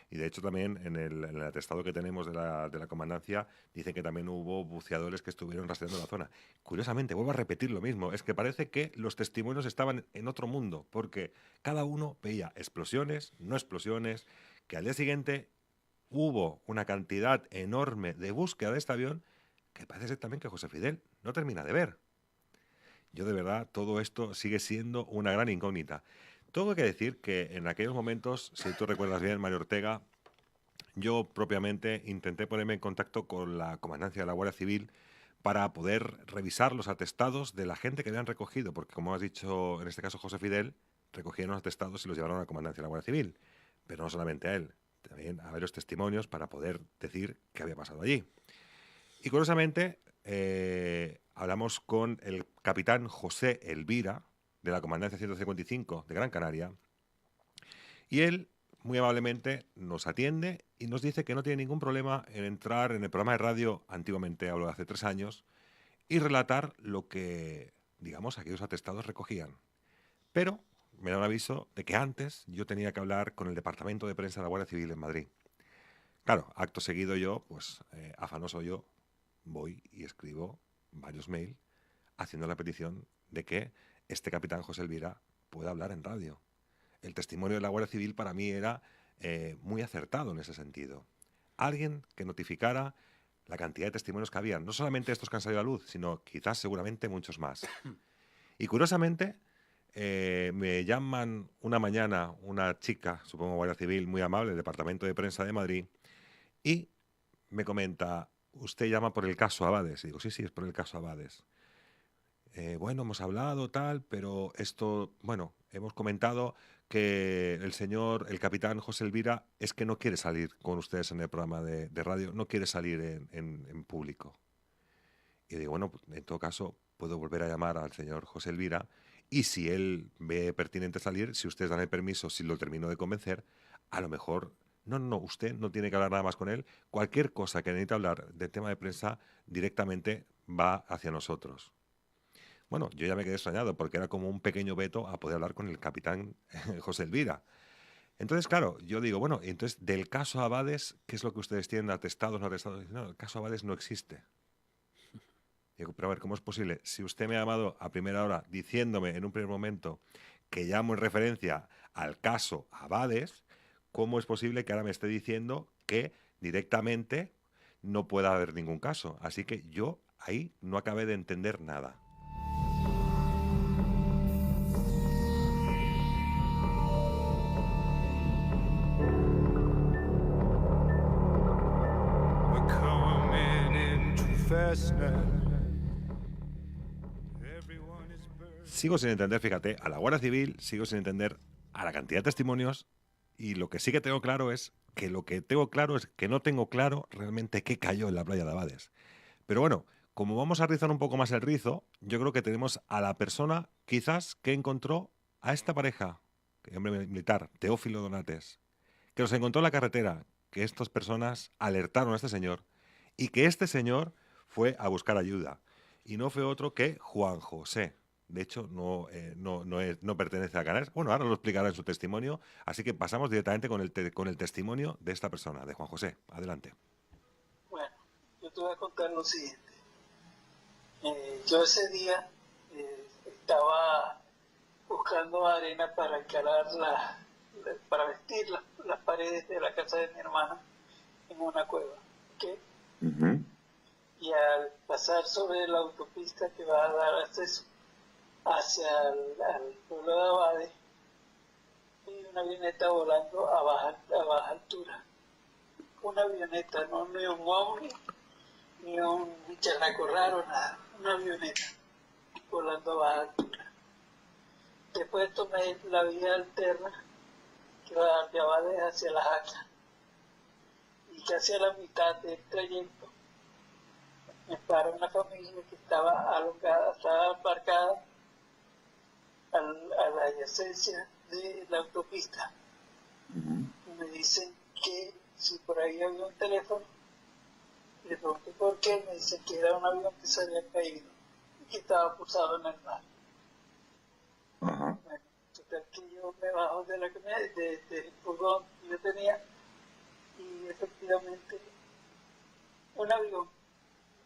Y de hecho también en el atestado que tenemos de la comandancia dice que también hubo buceadores que estuvieron rastreando la zona. Curiosamente, vuelvo a repetir lo mismo, es que parece que los testimonios estaban en otro mundo, porque cada uno veía explosiones, no explosiones, que al día siguiente hubo una cantidad enorme de búsqueda de este avión que parece ser también que José Fidel no termina de ver. Yo de verdad, todo esto sigue siendo una gran incógnita. Tengo que decir que en aquellos momentos, si tú recuerdas bien, Mario Ortega, yo propiamente intenté ponerme en contacto con la comandancia de la Guardia Civil para poder revisar los atestados de la gente que habían recogido, porque como has dicho, en este caso José Fidel, recogieron los atestados y los llevaron a la comandancia de la Guardia Civil. Pero no solamente a él, también a varios testimonios para poder decir qué había pasado allí. Y curiosamente, hablamos con el capitán José Elvira, de la Comandancia 155 de Gran Canaria, y él muy amablemente nos atiende y nos dice que no tiene ningún problema en entrar en el programa de radio, antiguamente hablo de hace 3 años, y relatar lo que, digamos, aquellos atestados recogían. Pero me da un aviso de que antes yo tenía que hablar con el Departamento de Prensa de la Guardia Civil en Madrid. Claro, acto seguido yo, pues afanoso yo, voy y escribo varios mails haciendo la petición de que este capitán José Elvira pueda hablar en radio. El testimonio de la Guardia Civil para mí era muy acertado en ese sentido. Alguien que notificara la cantidad de testimonios que había, no solamente estos que han salido a luz, sino quizás seguramente muchos más. Y curiosamente, me llaman una mañana una chica, supongo Guardia Civil, muy amable, del Departamento de Prensa de Madrid, y me comenta, usted llama por el caso Abades. Y digo, sí, es por el caso Abades. Bueno, hemos hablado, tal, pero esto, bueno, hemos comentado que el capitán José Elvira, es que no quiere salir con ustedes en el programa de radio, no quiere salir en público. Y digo, bueno, en todo caso, puedo volver a llamar al señor José Elvira, y si él ve pertinente salir, si ustedes dan el permiso, si lo termino de convencer, a lo mejor, no, usted no tiene que hablar nada más con él, cualquier cosa que necesite hablar del tema de prensa, directamente va hacia nosotros. Bueno, yo ya me quedé extrañado porque era como un pequeño veto a poder hablar con el capitán José Elvira. Entonces, claro, yo digo, bueno, entonces del caso Abades, ¿qué es lo que ustedes tienen atestados, no atestados? No, el caso Abades no existe. Digo, pero a ver, ¿cómo es posible? Si usted me ha llamado a primera hora diciéndome en un primer momento que llamo en referencia al caso Abades, ¿cómo es posible que ahora me esté diciendo que directamente no pueda haber ningún caso? Así que yo ahí no acabé de entender nada. Sigo sin entender, fíjate, a la Guardia Civil, sigo sin entender a la cantidad de testimonios, y lo que sí que tengo claro es que no tengo claro realmente qué cayó en la playa de Abades. Pero bueno, como vamos a rizar un poco más el rizo, yo creo que tenemos a la persona quizás que encontró a esta pareja, hombre militar, Teófilo Donates, que los encontró en la carretera, que estas personas alertaron a este señor y que este señor fue a buscar ayuda. Y no fue otro que Juan José. De hecho, no pertenece a Canarias. Bueno, ahora lo explicará en su testimonio. Así que pasamos directamente con el testimonio de esta persona, de Juan José. Adelante. Bueno, yo te voy a contar lo siguiente. Yo ese día estaba buscando arena para encarar para vestir las paredes de la casa de mi hermana en una cueva. ¿Okay? Uh-huh. Y al pasar sobre la autopista que va a dar acceso hacia el pueblo de Abades, vi una avioneta volando a baja altura. Una avioneta, no ni un ovni, ni un charraco raro, nada. Una avioneta volando a baja altura. Después tomé la vía alterna que va de Abades hacia La Jaca. Y casi a la mitad del trayecto me para una familia que estaba embarcada a la adyacencia de la autopista. Y me dicen que si por ahí había un teléfono, le pregunté por qué, me dicen que era un avión que se había caído y que estaba posado en el mar. Bueno, total que yo me bajo de la camioneta, del furgón que yo tenía, efectivamente un avión,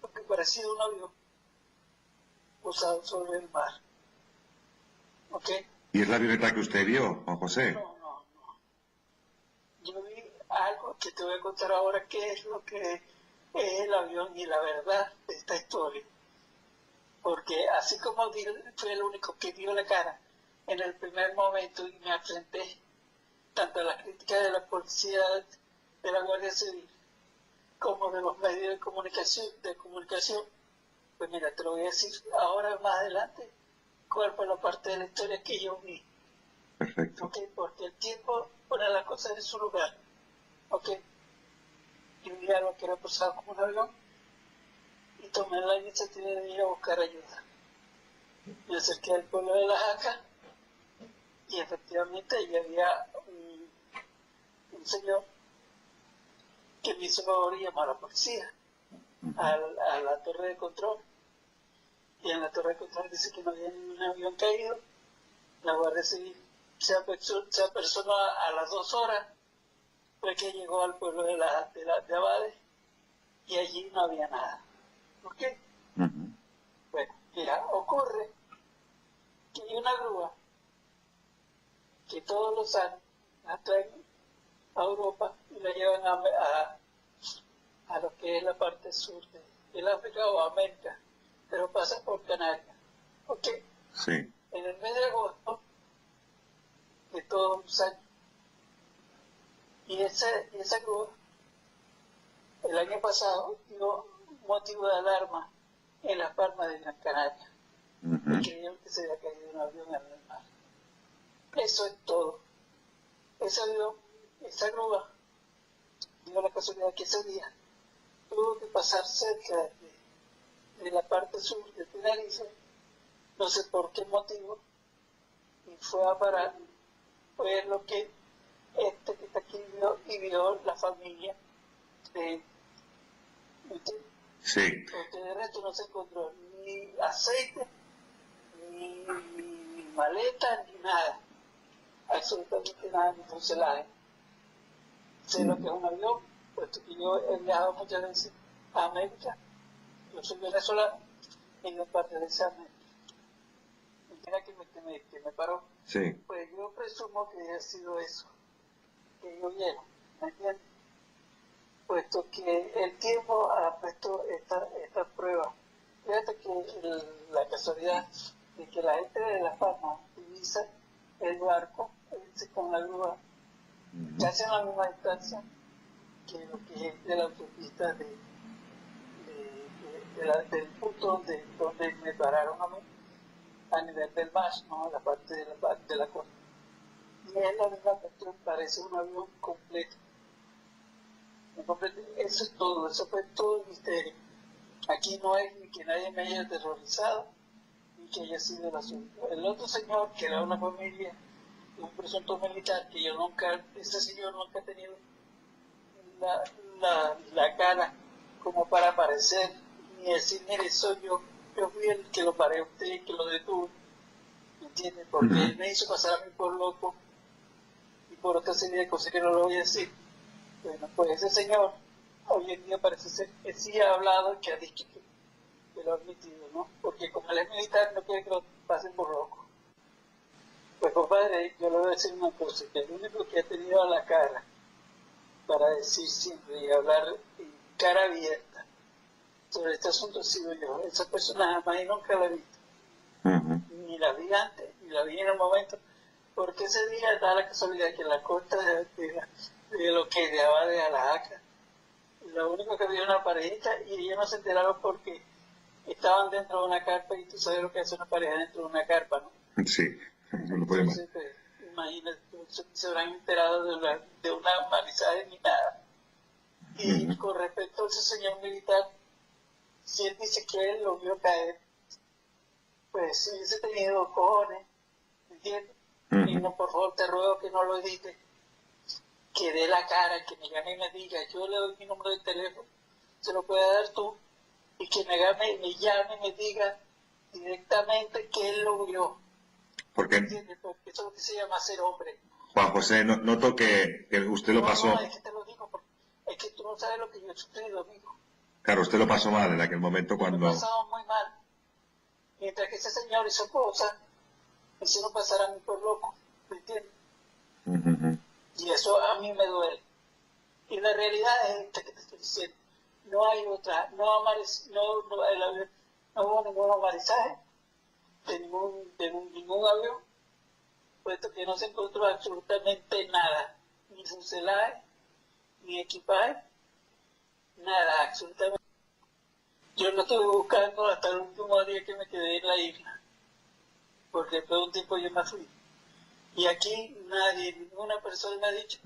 lo que parecía un avión, posado sobre el mar. ¿Ok? ¿Y es la avioneta que usted vio, Juan José? No. Yo vi algo que te voy a contar ahora, qué es lo que es el avión y la verdad de esta historia. Porque así como fui el único que dio la cara en el primer momento y me enfrenté tanto a las críticas de la policía, de la Guardia Civil, como de los medios de comunicación, pues mira, te lo voy a decir ahora más adelante, cuál fue la parte de la historia que yo vi. Perfecto. ¿Okay? Porque el tiempo pone las cosas en su lugar. ¿Ok? Yo vi algo que era posado como un avión y tomé la iniciativa de ir a buscar ayuda. Me acerqué al pueblo de La Jaca y efectivamente allí había un señor que me hizo favor y llamó a la policía a la torre de control. Y en la torre de control dice que no había ningún avión caído. La Guardia Civil se apersonó a las 2 horas, fue que llegó al pueblo de Abade y allí no había nada. ¿Por qué? Bueno, mira, ocurre que hay una grúa que todos los años la traen a Europa y la llevan a lo que es la parte sur del África o América, pero pasa por Canarias. ¿Ok? Sí. En el mes de agosto de todos los años. Y esa grúa, el año pasado, dio motivo de alarma en las Palmas de Gran Canaria. Creyeron que se había caído un avión en el mar. Eso es todo. Ese avión, esa grúa, dio la casualidad que ese día tuvo que pasar cerca de la parte sur de Tenerife, no sé por qué motivo, y fue a parar. Fue lo que que está aquí vio la familia de sí. Porque de resto no se encontró ni aceite, ni maleta, ni nada, absolutamente nada, ni fuselaje. Sé lo que es un avión, puesto que yo he viajado muchas veces a América. Yo soy venezolano y yo parte de esa América. Mira que me paró. Sí. Pues yo presumo que haya sido eso, que yo lleno, ¿me entiendes? Puesto que el tiempo ha puesto esta prueba. Fíjate que la casualidad de que la gente de Las Palmas utiliza el barco con la grúa casi a la misma distancia que lo que es de la autopista del punto donde me pararon a mí, a nivel del mar, ¿no? La parte de la costa. Y es la misma cuestión, parece un avión completo. Eso es todo, eso fue todo el misterio. Aquí no es ni que nadie me haya aterrorizado, ni que haya sido el asunto. El otro señor, que era una familia, un presunto militar, que ese señor nunca ha tenido la cara como para aparecer, ni decir, mire, soy yo fui el que lo paré a usted, que lo detuve, ¿me entiende? Porque él me hizo pasar a mí por loco, y por otra serie de cosas que no lo voy a decir. Bueno, pues ese señor hoy en día parece ser que sí ha hablado y que ha dicho que lo ha admitido, ¿no? Porque como él es militar no quiere que lo pasen por loco. Pues compadre, yo le voy a decir una cosa, que el único que ha tenido la cara para decir siempre y hablar cara abierta sobre este asunto ha sido yo. Esa persona jamás y nunca la he visto. Ni la vi antes, ni la vi en el momento, porque ese día da la casualidad que en la costa de lo que de Abade a La Jaca, lo único que había una parejita y ellos no se enteraron porque estaban dentro de una carpa y tú sabes lo que hace una pareja dentro de una carpa, ¿no? Sí, no lo puedo imaginar. Entonces, imagínate, se habrán enterado de una aprendizaje ni nada. Y con respecto a ese señor militar, si él dice que él lo vio caer, pues si hubiese tenido cojones, ¿entiendes? Y no, por favor, te ruego que no lo edite, que dé la cara, que me llame y me diga, yo le doy mi número de teléfono, se lo puedes dar tú, y que me llame y me diga directamente que él lo vio. Porque ¿Entiendes? Porque eso es lo que se llama ser hombre. Juan José, noto que usted lo pasó. No, es que te lo digo, es no sabe lo que yo he sufrido, amigo. Claro, usted lo pasó mal en aquel momento Lo cuando... pasamos muy mal. Mientras que ese señor y su esposa me hicieron pasar a mí por loco, ¿me entiendes? Ujú. Y eso a mí me duele. Y la realidad es esta que te estoy diciendo. No hay otra, no hubo ningún amarizaje de ningún avión, puesto que no se encontró absolutamente nada, ni fuselaje, ni equipaje, nada, absolutamente. Yo lo estuve buscando hasta el último día que me quedé en la isla, porque después de un tiempo yo me fui. Y aquí nadie, ninguna persona me ha dicho,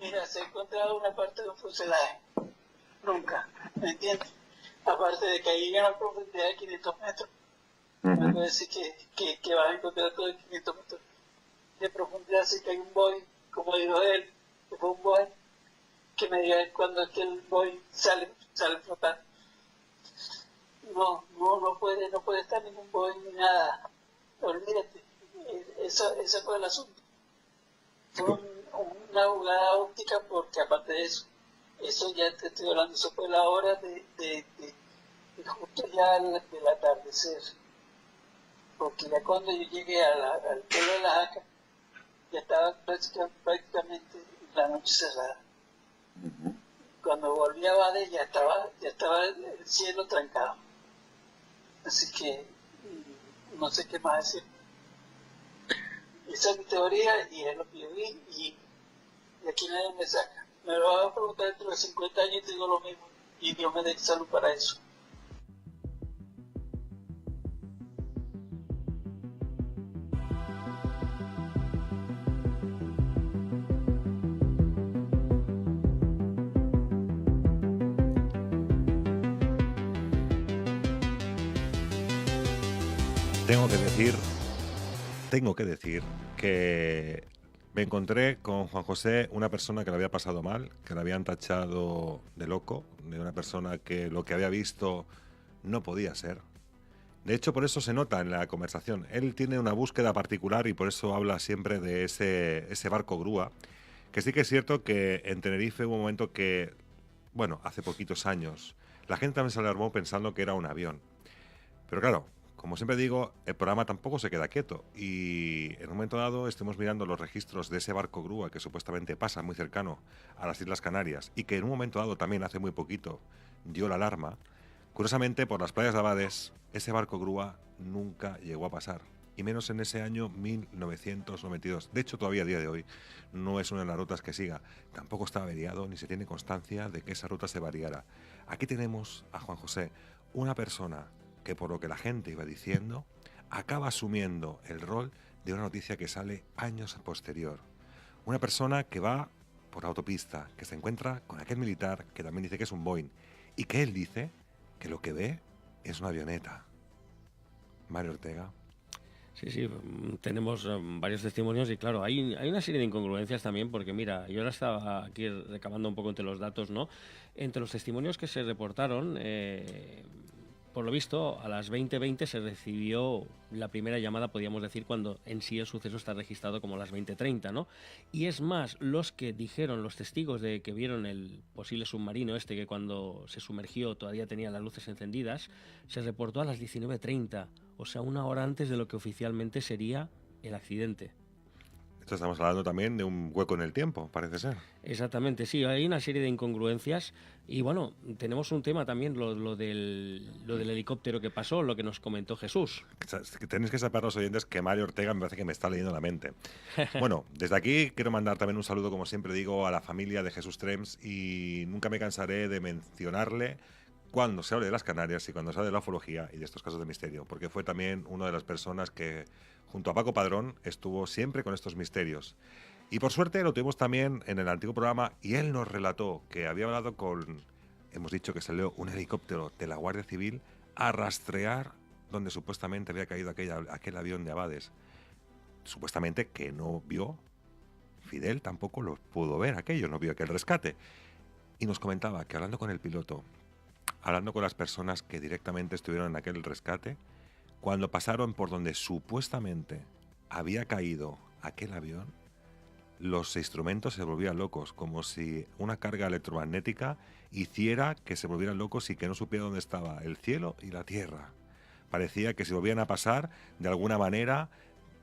mira, se ha encontrado una parte de un fuselaje. Nunca, ¿me entiendes? Aparte de que ahí en la profundidad de 500 metros, me puede decir que vas a encontrar todo en 500 metros de profundidad, así que hay un Boeing, como dijo él, que fue un Boeing, que me diga cuando es que el Boeing sale flotando. No puede estar ningún Boeing ni nada, olvídate, eso fue el asunto. Fue una jugada óptica porque aparte de eso ya te estoy hablando, eso fue la hora de justo ya del atardecer, porque ya cuando yo llegué al pueblo de La Jaca, ya estaba prácticamente la noche cerrada. Cuando volví a Bade ya estaba el cielo trancado. Así que no sé qué más decir. Esa es mi teoría y es lo que yo vi y aquí nadie me saca. Me lo van a preguntar dentro de 50 años y te digo lo mismo. Y Dios me dé salud para eso. Tengo que decir que me encontré con Juan José, una persona que le había pasado mal, que le habían tachado de loco, de una persona que lo que había visto no podía ser. De hecho, por eso se nota en la conversación. Él tiene una búsqueda particular y por eso habla siempre de ese barco grúa, que sí que es cierto que en Tenerife hubo un momento que, bueno, hace poquitos años, la gente también se alarmó pensando que era un avión. Pero claro, como siempre digo, el programa tampoco se queda quieto y en un momento dado estemos mirando los registros de ese barco grúa que supuestamente pasa muy cercano a las Islas Canarias y que en un momento dado también hace muy poquito dio la alarma. Curiosamente, por las playas de Abades, ese barco grúa nunca llegó a pasar, y menos en ese año 1992. De hecho, todavía a día de hoy no es una de las rutas que siga. Tampoco está averiado ni se tiene constancia de que esa ruta se variara. Aquí tenemos a Juan José, una persona que por lo que la gente iba diciendo, acaba asumiendo el rol de una noticia que sale años posterior. Una persona que va por la autopista, que se encuentra con aquel militar que también dice que es un Boeing, y que él dice que lo que ve es una avioneta. Mario Ortega. Sí, tenemos varios testimonios y claro, hay una serie de incongruencias también porque mira, yo ahora estaba aquí recabando un poco entre los datos, ¿no? Entre los testimonios que se reportaron, por lo visto, a las 20:20 se recibió la primera llamada, podríamos decir, cuando en sí el suceso está registrado como las 20:30, ¿no? Y es más, los que dijeron, los testigos de que vieron el posible submarino que cuando se sumergió todavía tenía las luces encendidas, se reportó a las 19:30, o sea, una hora antes de lo que oficialmente sería el accidente. Esto estamos hablando también de un hueco en el tiempo, parece ser. Exactamente, sí, hay una serie de incongruencias y bueno, tenemos un tema también, lo del helicóptero que pasó, lo que nos comentó Jesús. Tenéis que saber los oyentes que Mario Ortega me parece que me está leyendo la mente. Bueno, desde aquí quiero mandar también un saludo, como siempre digo, a la familia de Jesús Trems y nunca me cansaré de mencionarle cuando se hable de las Canarias y cuando se hable de la ufología y de estos casos de misterio, porque fue también una de las personas que, junto a Paco Padrón, estuvo siempre con estos misterios. Y por suerte lo tuvimos también en el antiguo programa y él nos relató que había hablado con, hemos dicho que salió un helicóptero de la Guardia Civil a rastrear donde supuestamente había caído aquel avión de Abades. Supuestamente que no vio, Fidel tampoco lo pudo ver aquello, no vio aquel rescate. Y nos comentaba que hablando con el piloto, hablando con las personas que directamente estuvieron en aquel rescate, cuando pasaron por donde supuestamente había caído aquel avión, los instrumentos se volvían locos, como si una carga electromagnética hiciera que se volvieran locos y que no supiera dónde estaba el cielo y la tierra. Parecía que si volvían a pasar, de alguna manera,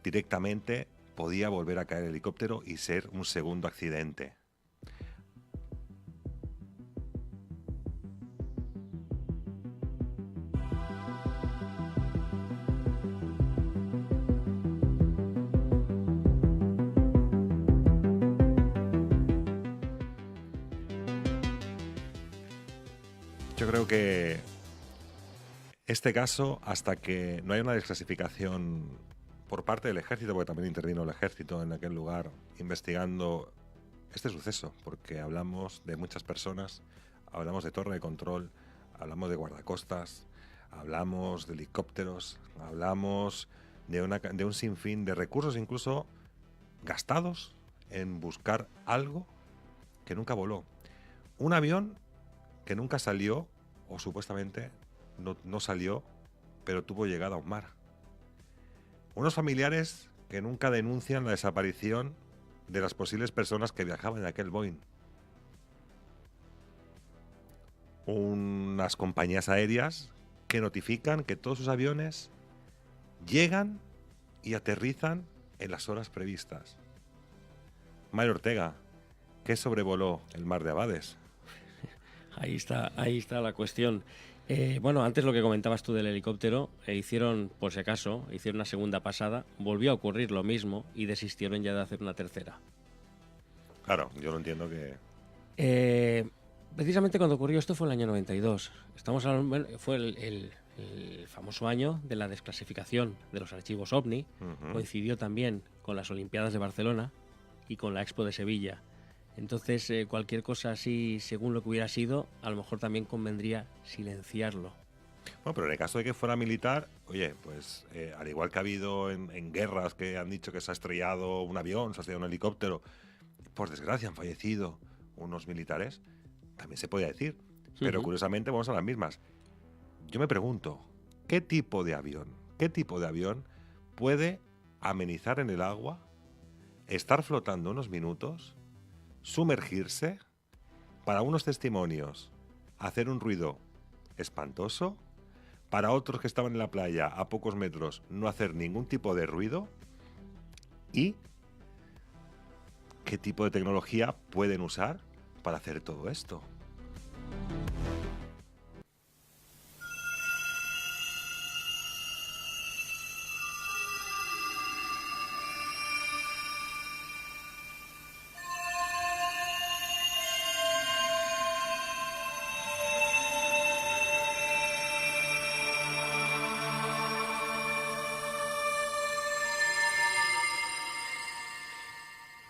directamente podía volver a caer el helicóptero y ser un segundo accidente. Yo creo que este caso, hasta que no haya una desclasificación por parte del ejército, porque también intervino el ejército en aquel lugar investigando este suceso, porque hablamos de muchas personas, hablamos de torre de control, hablamos de guardacostas, hablamos de helicópteros, hablamos de un sinfín de recursos incluso gastados en buscar algo que nunca voló. Un avión que nunca salió, o supuestamente no salió, pero tuvo llegada a un mar. Unos familiares que nunca denuncian la desaparición de las posibles personas que viajaban en aquel Boeing. Unas compañías aéreas que notifican que todos sus aviones llegan y aterrizan en las horas previstas. Mario Ortega, ¿qué sobrevoló el mar de Abades? Ahí está la cuestión. Bueno, antes lo que comentabas tú del helicóptero, hicieron, por si acaso, hicieron una segunda pasada, volvió a ocurrir lo mismo y desistieron ya de hacer una tercera. Claro, yo lo entiendo que... Precisamente cuando ocurrió esto fue el año 92. Fue el famoso año de la desclasificación de los archivos OVNI. Coincidió también con las Olimpiadas de Barcelona y con la Expo de Sevilla. Entonces, cualquier cosa así, según lo que hubiera sido, a lo mejor también convendría silenciarlo. Bueno, pero en el caso de que fuera militar, oye, pues al igual que ha habido en guerras que han dicho que se ha estrellado un avión, se ha estrellado un helicóptero, por desgracia han fallecido unos militares, también se podía decir. Pero curiosamente vamos a las mismas. Yo me pregunto, ¿qué tipo de avión puede amenizar en el agua, estar flotando unos minutos, sumergirse, para unos testimonios hacer un ruido espantoso, para otros que estaban en la playa a pocos metros no hacer ningún tipo de ruido? ¿Y qué tipo de tecnología pueden usar para hacer todo esto?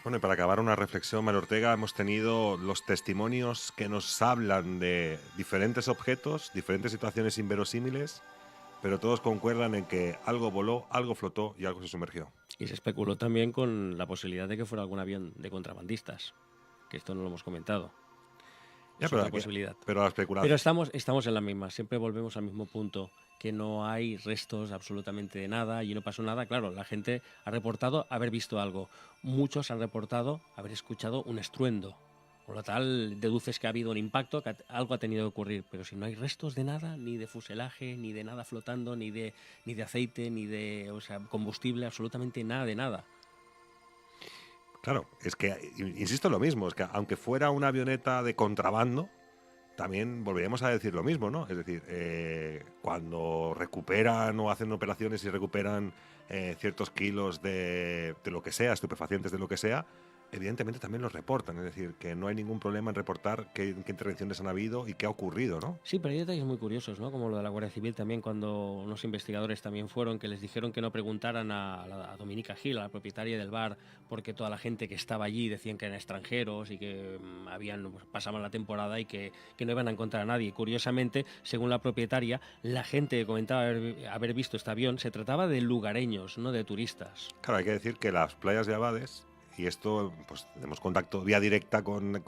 Bueno, y para acabar una reflexión, Mario Ortega, hemos tenido los testimonios que nos hablan de diferentes objetos, diferentes situaciones inverosímiles, pero todos concuerdan en que algo voló, algo flotó y algo se sumergió. Y se especuló también con la posibilidad de que fuera algún avión de contrabandistas, que esto no lo hemos comentado. Ya, es otra posibilidad. Pero la especulación. Pero estamos en la misma, siempre volvemos al mismo punto, que no hay restos absolutamente de nada y no pasó nada. Claro, la gente ha reportado haber visto algo. Muchos han reportado haber escuchado un estruendo. Por lo tal, deduces que ha habido un impacto, que algo ha tenido que ocurrir. Pero si no hay restos de nada, ni de fuselaje, ni de nada flotando, ni de aceite, ni de combustible, absolutamente nada de nada. Claro, es que, insisto en lo mismo, es que aunque fuera una avioneta de contrabando, también volveríamos a decir lo mismo, ¿no? Es decir, cuando recuperan o hacen operaciones y recuperan ciertos kilos de lo que sea, estupefacientes de lo que sea, evidentemente también los reportan. Es decir, que no hay ningún problema en reportar qué intervenciones han habido y qué ha ocurrido, ¿no? Sí, pero hay detalles muy curiosos, ¿no? Como lo de la Guardia Civil también, cuando unos investigadores también fueron, que les dijeron que no preguntaran a Dominica Gil, a la propietaria del bar, porque toda la gente que estaba allí decían que eran extranjeros y que pasaban la temporada y que no iban a encontrar a nadie. Curiosamente, según la propietaria, la gente que comentaba haber visto este avión se trataba de lugareños, no de turistas. Claro, hay que decir que las playas de Abades y esto, pues tenemos contacto vía directa con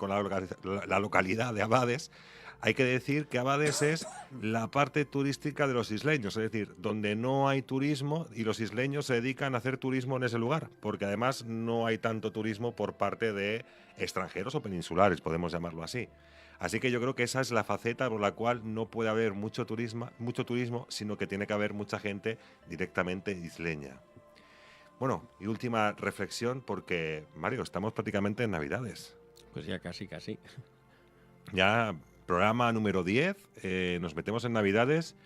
la localidad de Abades, hay que decir que Abades es la parte turística de los isleños, es decir, donde no hay turismo y los isleños se dedican a hacer turismo en ese lugar, porque además no hay tanto turismo por parte de extranjeros o peninsulares, podemos llamarlo así. Así que yo creo que esa es la faceta por la cual no puede haber mucho turismo, sino que tiene que haber mucha gente directamente isleña. Bueno, y última reflexión, porque, Mario, estamos prácticamente en Navidades. Pues ya casi. Ya programa número 10, nos metemos en Navidades.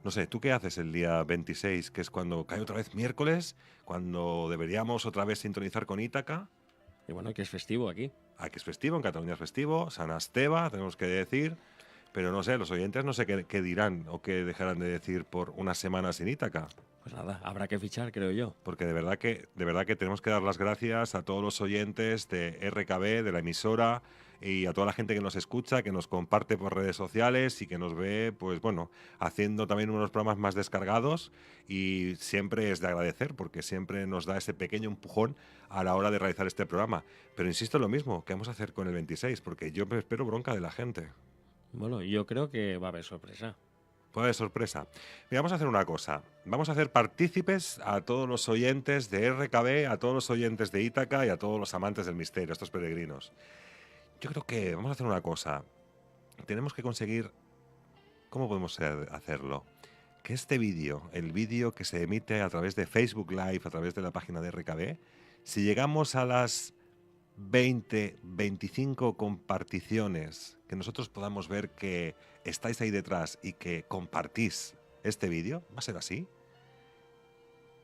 No sé, ¿tú qué haces el día 26, que es cuando cae otra vez miércoles, cuando deberíamos otra vez sintonizar con Ítaca? Y bueno, que es festivo aquí. Aquí es festivo, en Cataluña es festivo, San Esteve, tenemos que decir, pero no sé, los oyentes no sé qué dirán o qué dejarán de decir por unas semanas sin Ítaca. Pues nada, habrá que fichar, creo yo. Porque de verdad que tenemos que dar las gracias a todos los oyentes de RKB, de la emisora, y a toda la gente que nos escucha, que nos comparte por redes sociales y que nos ve, pues bueno, haciendo también unos programas más descargados, y siempre es de agradecer porque siempre nos da ese pequeño empujón a la hora de realizar este programa. Pero insisto en lo mismo, ¿qué vamos a hacer con el 26? Porque yo me espero bronca de la gente. Bueno, yo creo que va a haber sorpresa. Puede haber sorpresa. Mira, vamos a hacer una cosa. Vamos a hacer partícipes a todos los oyentes de RKB, a todos los oyentes de Ítaca y a todos los amantes del misterio, estos peregrinos. Yo creo que vamos a hacer una cosa. Tenemos que conseguir... ¿Cómo podemos hacerlo? Que este vídeo, el vídeo que se emite a través de Facebook Live, a través de la página de RKB, si llegamos a las 20, 25 comparticiones, que nosotros podamos ver que estáis ahí detrás y que compartís este vídeo, ¿va a ser así?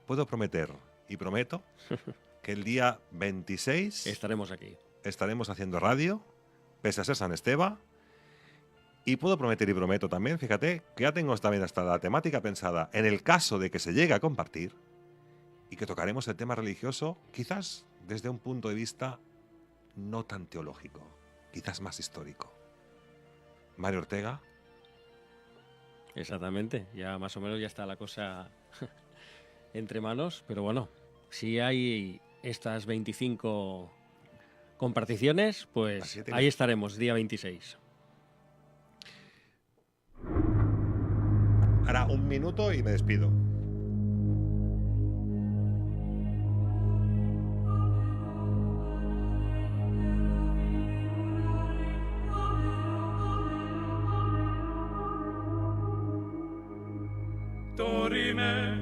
Puedo prometer y prometo que el día 26 estaremos aquí. Estaremos haciendo radio, pese a ser San Esteve. Y puedo prometer y prometo también, fíjate, que ya tengo también hasta la temática pensada en el caso de que se llegue a compartir y que tocaremos el tema religioso, quizás desde un punto de vista no tan teológico, quizás más histórico. Mario Ortega. Exactamente, ya más o menos ya está la cosa entre manos, pero bueno, si hay estas 25 comparticiones, pues ahí estaremos, día 26. Ahora un minuto y me despido. Dorime,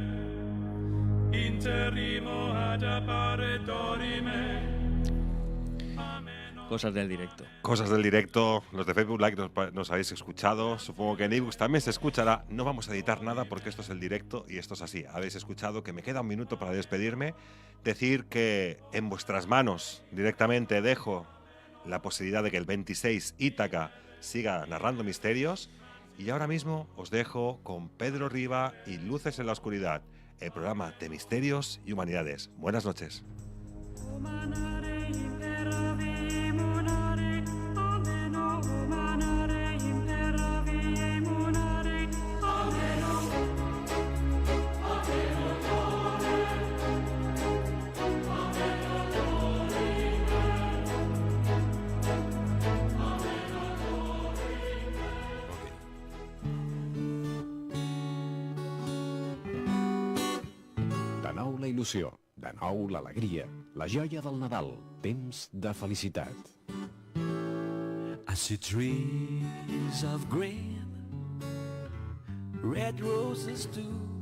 interrimo ad appare dorime. Cosas del directo. Cosas del directo. Los de Facebook Live nos habéis escuchado. Supongo que en ebooks también se escuchará. No vamos a editar nada porque esto es el directo y esto es así. Habéis escuchado que me queda un minuto para despedirme. Decir que en vuestras manos directamente dejo la posibilidad de que el 26 Ítaca siga narrando misterios. Y ahora mismo os dejo con Pedro Riba y Luces en la Oscuridad, el programa de misterios y humanidades. Buenas noches. De nou la il·lusió, de nou l'alegria, la joia del Nadal, temps de felicitat. I see trees of green, red roses too.